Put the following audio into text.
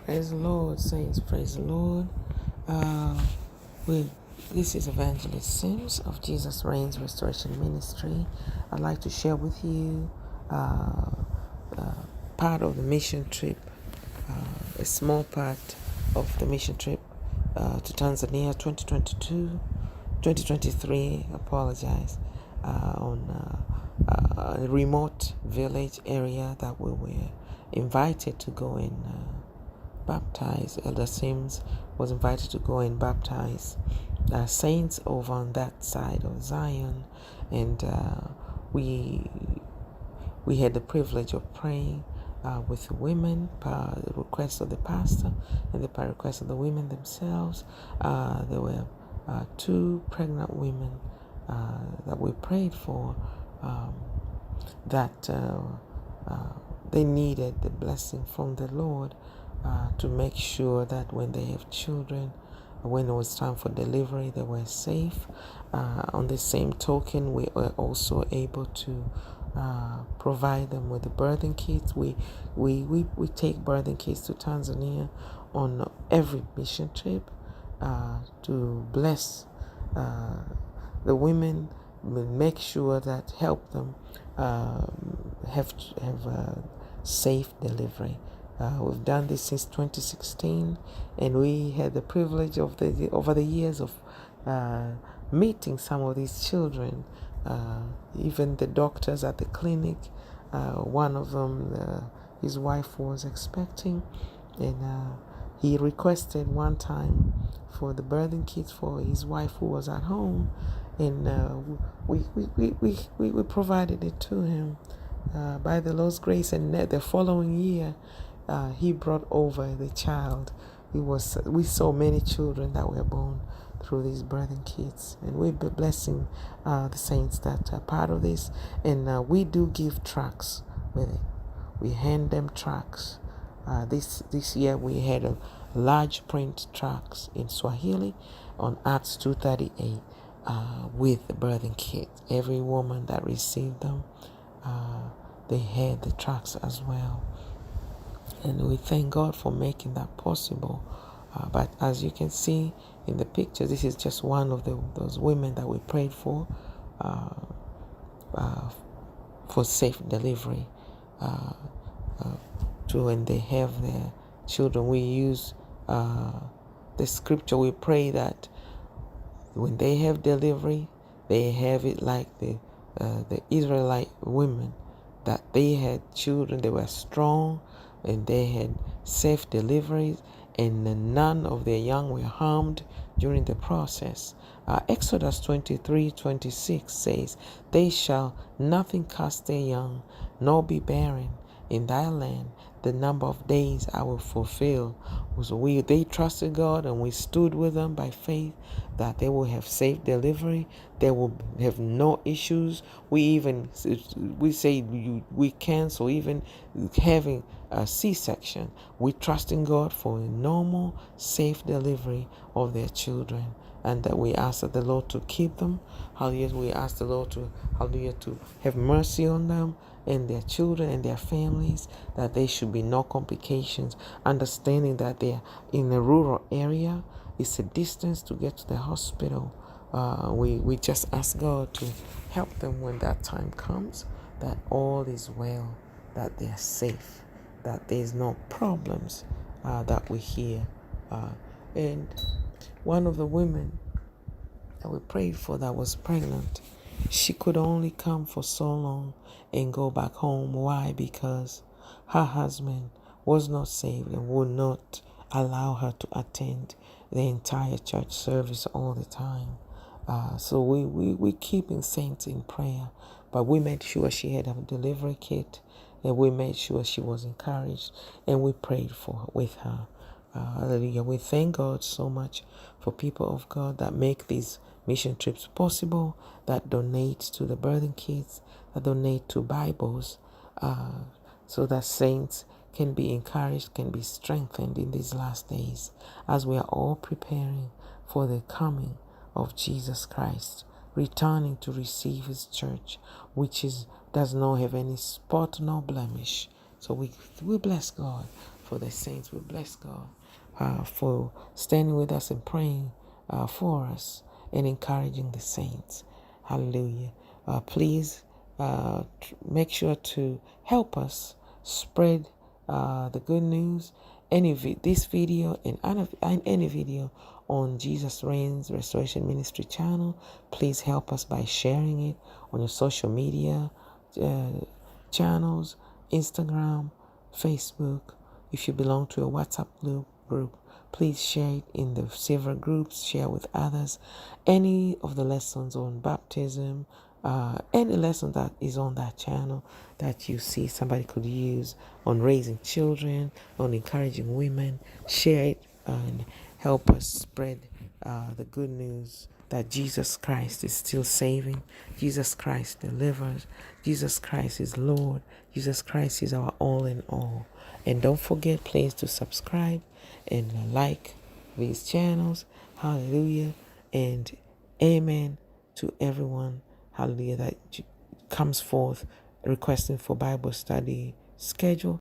Praise the Lord, saints. Praise the Lord. This is Evangelist Sims of Jesus Reigns Restoration Ministry. I'd like to share with you part of the mission trip, a small part of the mission trip to Tanzania 2023, on a remote village area that we were invited to go and baptize. Elder Sims was invited to go and baptize saints over on that side of Zion, and we had the privilege of praying with the women, the request of the pastor and the request of the women themselves. There were 2 pregnant women that we prayed for, that they needed the blessing from the Lord to make sure that when they have children, when it was time for delivery, they were safe. On the same token, we were also able to provide them with the birthing kits. We take birthing kits to Tanzania on every mission trip to bless the women, make sure that help them have safe delivery. We've done this since 2016, and we had the privilege of over the years of meeting some of these children, even the doctors at the clinic. One of them, his wife was expecting, and he requested one time for the birthing kits for his wife who was at home, and we provided it to him by the Lord's grace. And the following year, he brought over the child. We saw many children that were born through these birthing kits, and we've been blessing the saints that are part of this. And we do give tracts with it. We hand them tracts. This year we had a large print tracts in Swahili on Acts 2:38 with the birthing kit. Every woman that received them, they had the tracts as well. And we thank God for making that possible. But as you can see in the picture, this is just one of those women that we prayed for safe delivery. To when they have their children, we use the scripture. We pray that when they have delivery, they have it like the Israelite women, that they had children, they were strong, and they had safe deliveries, and none of their young were harmed during the process. Exodus 23:26 says, "They shall nothing cast their young, nor be barren in thy land. The number of days I will fulfill." So they trusted God, and we stood with them by faith that they will have safe delivery. They will have no issues. We say we cancel even having a C-section. We trust in God for a normal, safe delivery of their children, and that we ask that the Lord to keep them. Hallelujah. We ask the Lord to have mercy on them and their children and their families, that there should be no complications, understanding that they're in a rural area. It's a distance to get to the hospital. We just ask God to help them when that time comes, that all is well, that they are safe, that there's no problems that we hear. And one of the women that we prayed for that was pregnant, she could only come for so long and go back home. Why? Because her husband was not saved and would not allow her to attend the entire church service all the time. So we keeping saints in prayer, but we made sure she had a delivery kit, and we made sure she was encouraged, and we prayed with her. Hallelujah. We thank God so much for people of God that make these mission trips possible, that donate to the birthing kits, that donate to Bibles, so that saints can be encouraged, can be strengthened in these last days, as we are all preparing for the coming of Jesus Christ, returning to receive his church, which does not have any spot nor blemish. So we bless God for the saints. We bless God for standing with us and praying for us and encouraging the saints. Hallelujah. Please make sure to help us spread the good news. This video and any video on Jesus Reigns Restoration Ministry channel, please help us by sharing it on your social media channels, Instagram, Facebook. If you belong to a WhatsApp group, please share it in the several groups, share with others. Any of the lessons on baptism, any lesson that is on that channel that you see somebody could use on raising children, on encouraging women, share it and help us spread the good news that Jesus Christ is still saving. Jesus Christ delivers. Jesus Christ is Lord. Jesus Christ is our all in all. And don't forget, please, to subscribe and like these channels. Hallelujah. And amen to everyone. Hallelujah. That comes forth requesting for Bible study schedule.